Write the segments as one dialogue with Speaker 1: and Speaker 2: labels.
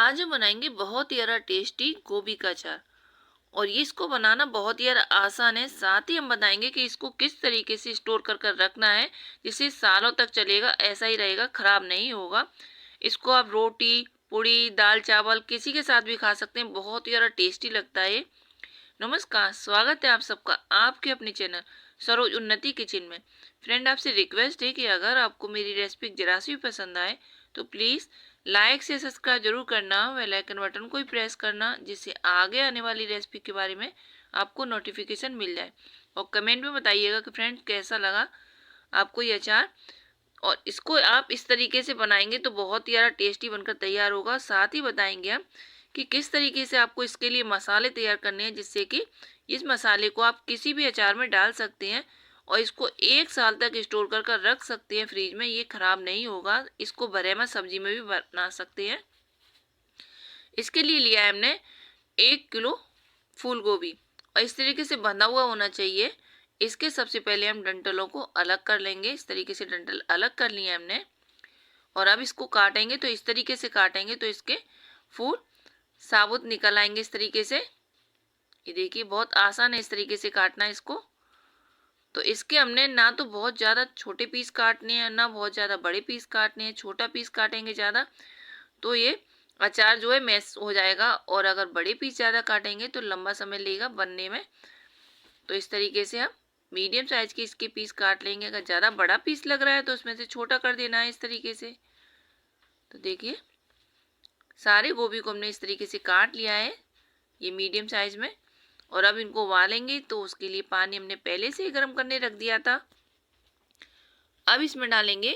Speaker 1: आज हम बनाएंगे बहुत ही ज़्यादा टेस्टी गोभी का अचार। और ये इसको बनाना बहुत ही ज़्यादा आसान है। साथ ही हम बताएंगे कि इसको किस तरीके से स्टोर कर कर रखना है जिससे सालों तक चलेगा, ऐसा ही रहेगा, खराब नहीं होगा। इसको आप रोटी, पूड़ी, दाल, चावल किसी के साथ भी खा सकते हैं। बहुत ही ज़्यादा टेस्टी लगता है। नमस्कार, स्वागत है आप सबका आपके अपने चैनल सरोज उन्नति किचन में। फ्रेंड, आपसे रिक्वेस्ट है कि अगर आपको मेरी रेसिपी जरा सी भी पसंद आए तो प्लीज़ लाइक से सब्सक्राइब जरूर करना, बेल आइकन बटन को भी प्रेस करना जिससे आगे आने वाली रेसिपी के बारे में आपको नोटिफिकेशन मिल जाए। और कमेंट में बताइएगा कि फ्रेंड कैसा लगा आपको ये अचार। और इसको आप इस तरीके से बनाएंगे तो बहुत ही ज़्यादा टेस्टी बनकर तैयार होगा। साथ ही बताएंगे हम कि किस तरीके से आपको इसके लिए मसाले तैयार करने हैं जिससे कि इस मसाले को आप किसी भी अचार में डाल सकते हैं और इसको 1 साल तक स्टोर कर कर रख सकते हैं फ्रिज में। ये खराब नहीं होगा। इसको बरेमा सब्जी में भी बना सकते हैं। इसके लिए लिया है हमने 1 किलो फूल गोभी और इस तरीके से बंधा हुआ होना चाहिए। इसके सबसे पहले हम डंठलों को अलग कर लेंगे। इस तरीके से डंठल अलग कर लिए हमने और अब इसको काटेंगे तो इस तरीके से काटेंगे तो इसके फूल साबुत निकल आएंगे इस तरीके से। ये देखिए बहुत आसान है इस तरीके से काटना इसको। तो इसके हमने ना तो बहुत ज़्यादा छोटे पीस काटने हैं ना बहुत ज़्यादा बड़े पीस काटने हैं। छोटा पीस काटेंगे ज़्यादा तो ये अचार जो है मैश हो जाएगा और अगर बड़े पीस ज़्यादा काटेंगे तो लंबा समय लेगा बनने में। तो इस तरीके से हम मीडियम साइज के इसके पीस काट लेंगे। अगर ज़्यादा बड़ा पीस लग रहा है तो उसमें से छोटा कर देना है इस तरीके से। तो देखिए सारे गोभी को हमने इस तरीके से काट लिया है ये मीडियम साइज में। और अब इनको उबालेंगे तो उसके लिए पानी हमने पहले से ही गर्म करने रख दिया था। अब इसमें डालेंगे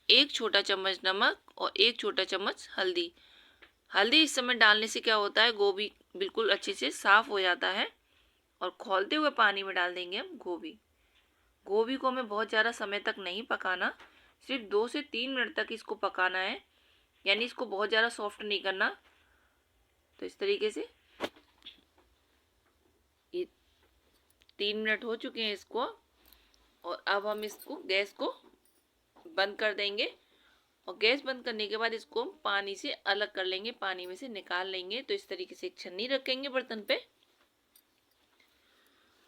Speaker 1: 1 छोटा चम्मच नमक और 1 छोटा चम्मच हल्दी। हल्दी इस समय डालने से क्या होता है, गोभी बिल्कुल अच्छे से साफ हो जाता है। और खौलते हुए पानी में डाल देंगे हम गोभी। गोभी को हमें बहुत ज़्यादा समय तक नहीं पकाना, सिर्फ 2 से 3 मिनट तक इसको पकाना है, यानी इसको बहुत ज़्यादा सॉफ्ट नहीं करना। तो इस तरीके से ये 3 मिनट हो चुके हैं इसको। और अब हम इसको गैस को बंद कर देंगे और गैस बंद करने के बाद इसको हम पानी से अलग कर लेंगे, पानी में से निकाल लेंगे। तो इस तरीके से एक छन्नी रखेंगे बर्तन पे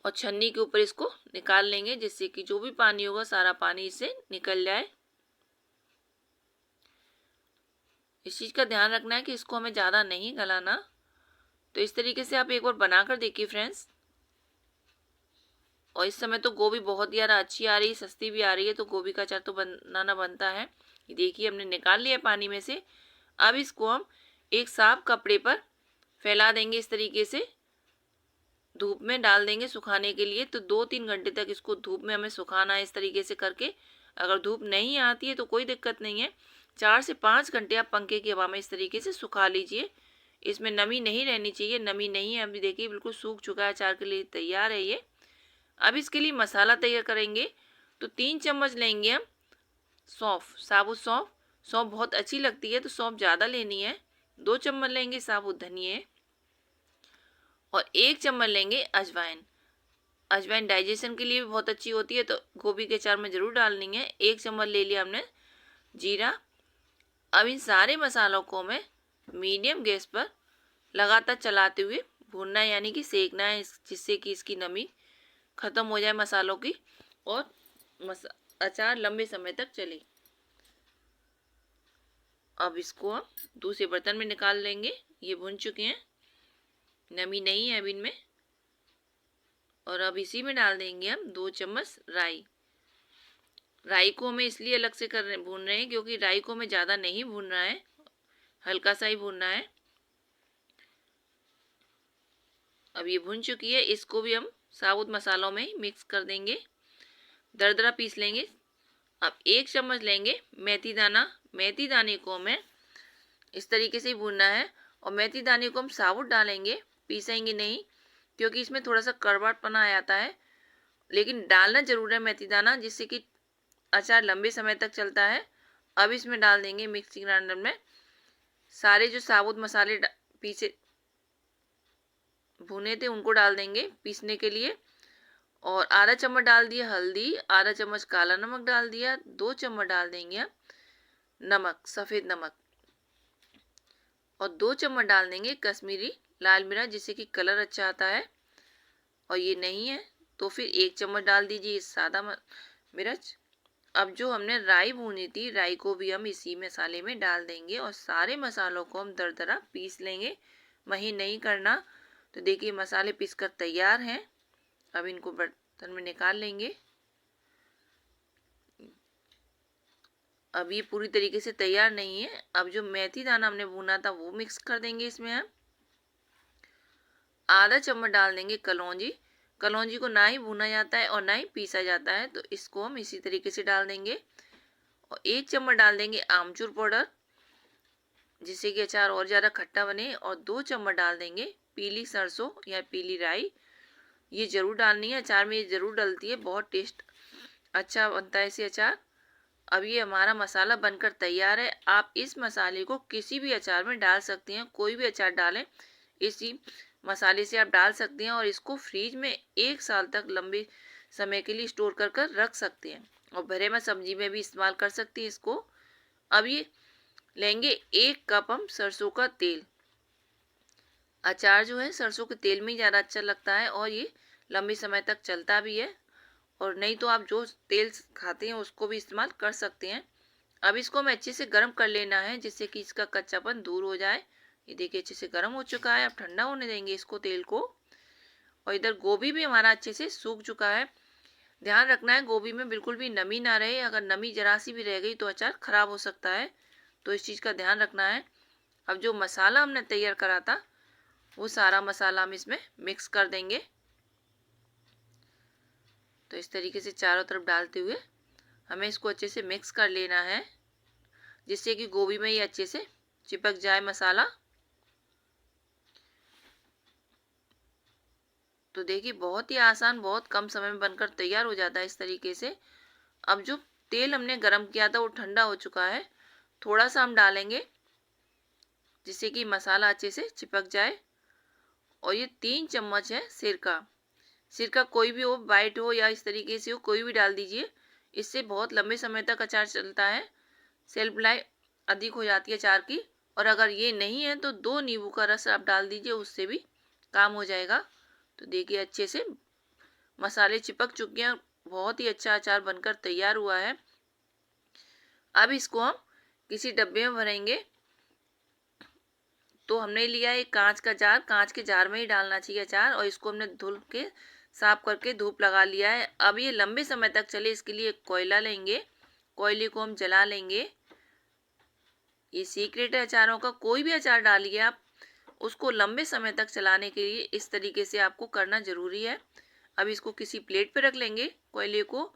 Speaker 1: और छन्नी के ऊपर इसको निकाल लेंगे जिससे कि जो भी पानी होगा सारा पानी इससे निकल जाए। इस चीज़ का ध्यान रखना है कि इसको हमें ज़्यादा नहीं गलाना। तो इस तरीके से आप एक बार बनाकर देखिए फ्रेंड्स। और इस समय तो गोभी बहुत ज़्यादा अच्छी आ रही है, सस्ती भी आ रही है, तो गोभी का अचार तो बनाना बनता है। ये देखिए हमने निकाल लिया पानी में से। अब इसको हम एक साफ कपड़े पर फैला देंगे इस तरीके से, धूप में डाल देंगे सुखाने के लिए। तो 2-3 घंटे तक इसको धूप में हमें सुखाना है इस तरीके से करके। अगर धूप नहीं आती है तो कोई दिक्कत नहीं है, 4 से 5 घंटे आप पंखे की हवा में इस तरीके से सुखा लीजिए। इसमें नमी नहीं रहनी चाहिए, नमी नहीं है। अभी देखिए बिल्कुल सूख चुका है, अचार के लिए तैयार है ये। अब इसके लिए मसाला तैयार करेंगे। तो 3 चम्मच लेंगे हम सौंफ, साबुत सौंफ। सौंफ बहुत अच्छी लगती है तो सौंफ ज़्यादा लेनी है। 2 चम्मच लेंगे साबुत धनिए और 1 चम्मच लेंगे अजवाइन। अजवाइन डाइजेशन के लिए भी बहुत अच्छी होती है तो गोभी के अचार में ज़रूर डालनी है। 1 चम्मच ले लिया हमने जीरा। अब इन सारे मसालों को हमें मीडियम गैस पर लगातार चलाते हुए भूनना है, यानी कि सेकना है, जिससे कि इसकी नमी ख़त्म हो जाए मसालों की और अचार लंबे समय तक चले। अब इसको हम दूसरे बर्तन में निकाल लेंगे। ये भुन चुके हैं, नमी नहीं है अब इनमें। और अब इसी में डाल देंगे हम 2 चम्मच राई। राई को हमें इसलिए अलग से भून रहे हैं क्योंकि राई को हमें ज़्यादा नहीं भूनना है, हल्का सा ही भूनना है। अब ये भुन चुकी है, इसको भी हम साबुत मसालों में ही मिक्स कर देंगे, दरदरा पीस लेंगे। अब 1 चम्मच लेंगे मेथी दाना। मेथी दाने को हमें इस तरीके से ही भूनना है और मेथी दाने को हम साबुत डालेंगे, पीसेंगे नहीं, क्योंकि इसमें थोड़ा सा कड़वापना आ जाता है। लेकिन डालना जरूर है मेथी दाना, जिससे कि अचार लंबे समय तक चलता है। अब इसमें डाल देंगे मिक्सी ग्राइंडर में सारे जो साबुत मसाले पीसे भुने थे उनको डाल देंगे पीसने के लिए। और आधा चम्मच डाल दिया हल्दी, आधा चम्मच काला नमक डाल दिया, 2 चम्मच डाल देंगे हम नमक, सफ़ेद नमक। और 2 चम्मच डाल देंगे कश्मीरी लाल मिर्च, जिससे कि कलर अच्छा आता है। और ये नहीं है तो फिर 1 चम्मच डाल दीजिए सादा मिर्च। अब जो हमने राई भूनी थी, राई को भी हम इसी मसाले में डाल देंगे और सारे मसालों को हम दरदरा पीस लेंगे, महीन नहीं करना। तो देखिए मसाले पीसकर तैयार हैं। अब इनको बर्तन में निकाल लेंगे। अब ये पूरी तरीके से तैयार नहीं है। अब जो मेथी दाना हमने भुना था वो मिक्स कर देंगे इसमें। हम आधा चम्मच डाल देंगे कलौंजी। कलौंजी को ना ही भुना जाता है और ना ही पीसा जाता है, तो इसको हम इसी तरीके से डाल देंगे। और 1 चम्मच डाल देंगे आमचूर पाउडर, जिससे कि अचार और ज़्यादा खट्टा बने। और 2 चम्मच डाल देंगे पीली सरसों या पीली राई। ये ज़रूर डालनी है, अचार में ये ज़रूर डलती है, बहुत टेस्ट अच्छा बनता है इसे अचार। अब ये हमारा मसाला बनकर तैयार है। आप इस मसाले को किसी भी अचार में डाल सकते हैं, कोई भी अचार डालें इसी मसाले से आप डाल सकते हैं। और इसको फ्रीज में 1 साल तक लंबे समय के लिए स्टोर कर कर रख सकते हैं और भरे में सब्जी में भी इस्तेमाल कर सकते हैं इसको। अब ये लेंगे 1 कप हम सरसों का तेल। अचार जो है सरसों के तेल में ही ज़्यादा अच्छा लगता है और ये लंबे समय तक चलता भी है। और नहीं तो आप जो तेल खाते हैं उसको भी इस्तेमाल कर सकते हैं। अब इसको हमें अच्छे से गर्म कर लेना है, जिससे कि इसका कच्चापन दूर हो जाए। ये देखिए अच्छे से गर्म हो चुका है। अब ठंडा होने देंगे इसको, तेल को। और इधर गोभी भी हमारा अच्छे से सूख चुका है। ध्यान रखना है गोभी में बिल्कुल भी नमी ना रहे। अगर नमी जरा सी भी रह गई तो अचार खराब हो सकता है, तो इस चीज़ का ध्यान रखना है। अब जो मसाला हमने तैयार करा था वो सारा मसाला हम इसमें मिक्स कर देंगे। तो इस तरीके से चारों तरफ डालते हुए हमें इसको अच्छे से मिक्स कर लेना है, जिससे कि गोभी में ये अच्छे से चिपक जाए मसाला। तो देखिए बहुत ही आसान, बहुत कम समय में बनकर तैयार हो जाता है इस तरीके से। अब जो तेल हमने गरम किया था वो ठंडा हो चुका है। थोड़ा सा हम डालेंगे जिससे कि मसाला अच्छे से चिपक जाए। और ये 3 चम्मच है सिरका। सिरका कोई भी हो, वाइट हो या इस तरीके से हो, कोई भी डाल दीजिए। इससे बहुत लंबे समय तक अचार चलता है, सेल्फ लाइफ अधिक हो जाती है अचार की। और अगर ये नहीं है तो 2 नींबू का रस आप डाल दीजिए, उससे भी काम हो जाएगा। तो देखिए अच्छे से मसाले चिपक चुके हैं, बहुत ही अच्छा अचार बनकर तैयार हुआ है। अब इसको हम किसी डब्बे में भरेंगे। तो हमने लिया एक कांच का जार, कांच के जार में ही डालना चाहिए अचार। और इसको हमने धुल के साफ करके धूप लगा लिया है। अब ये लंबे समय तक चले इसके लिए कोयला लेंगे, कोयले को हम जला लेंगे। ये सीक्रेट है अचारों का। कोई भी अचार डालिए आप, उसको लंबे समय तक चलाने के लिए इस तरीके से आपको करना ज़रूरी है। अब इसको किसी प्लेट पे रख लेंगे कोयले को,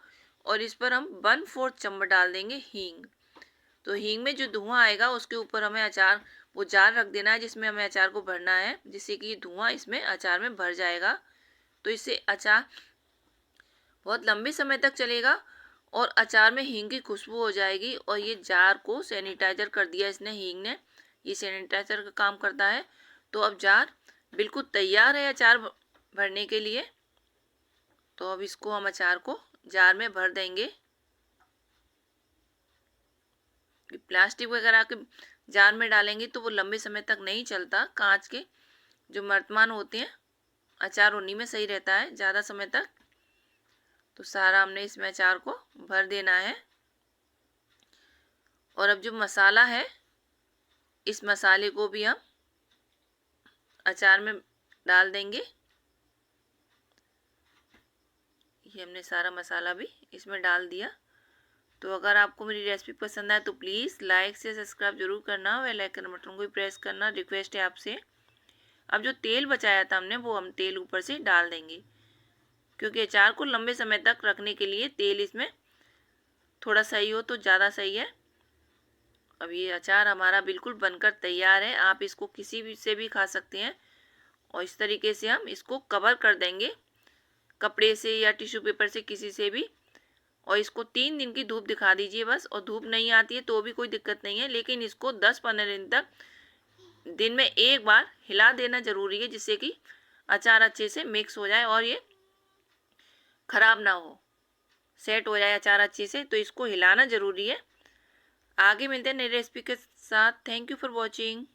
Speaker 1: और इस पर हम 1/4 चम्मच डाल देंगे हींग। तो हींग में जो धुआं आएगा उसके ऊपर हमें अचार वो जार रख देना है जिसमें हमें अचार को भरना है, जिससे कि धुआं इसमें अचार में भर जाएगा। तो इससे अचार बहुत लंबे समय तक चलेगा और अचार में हींग की खुशबू हो जाएगी। और ये जार को सैनिटाइजर कर दिया इसने, हींग ने, ये सैनिटाइजर का काम करता है। तो अब जार बिल्कुल तैयार है अचार भरने के लिए। तो अब इसको हम अचार को जार में भर देंगे। प्लास्टिक वगैरह के जार में डालेंगे तो वो लंबे समय तक नहीं चलता। कांच के जो मर्तमान होते हैं अचार उन्हीं में सही रहता है ज़्यादा समय तक। तो सारा हमने इसमें अचार को भर देना है। और अब जो मसाला है, इस मसाले को भी हम अचार में डाल देंगे। ये हमने सारा मसाला भी इसमें डाल दिया। तो अगर आपको मेरी रेसिपी पसंद आए तो प्लीज़ लाइक से सब्सक्राइब जरूर करना, बेल आइकन बटन को भी प्रेस करना, रिक्वेस्ट है आपसे। अब जो तेल बचाया था हमने वो हम तेल ऊपर से डाल देंगे, क्योंकि अचार को लंबे समय तक रखने के लिए तेल इसमें थोड़ा सही हो तो ज़्यादा सही है। अब ये अचार हमारा बिल्कुल बनकर तैयार है। आप इसको किसी भी से भी खा सकते हैं। और इस तरीके से हम इसको कवर कर देंगे कपड़े से या टिश्यू पेपर से, किसी से भी। और इसको 3 दिन की धूप दिखा दीजिए बस। और धूप नहीं आती है तो भी कोई दिक्कत नहीं है, लेकिन इसको 10-15 दिन तक दिन में एक बार हिला देना ज़रूरी है, जिससे कि अचार अच्छे से मिक्स हो जाए और ये ख़राब ना हो, सेट हो जाए अचार अच्छे से। तो इसको हिलाना ज़रूरी है। आगे मिलते हैं नई रेसिपी के साथ। Thank you for watching.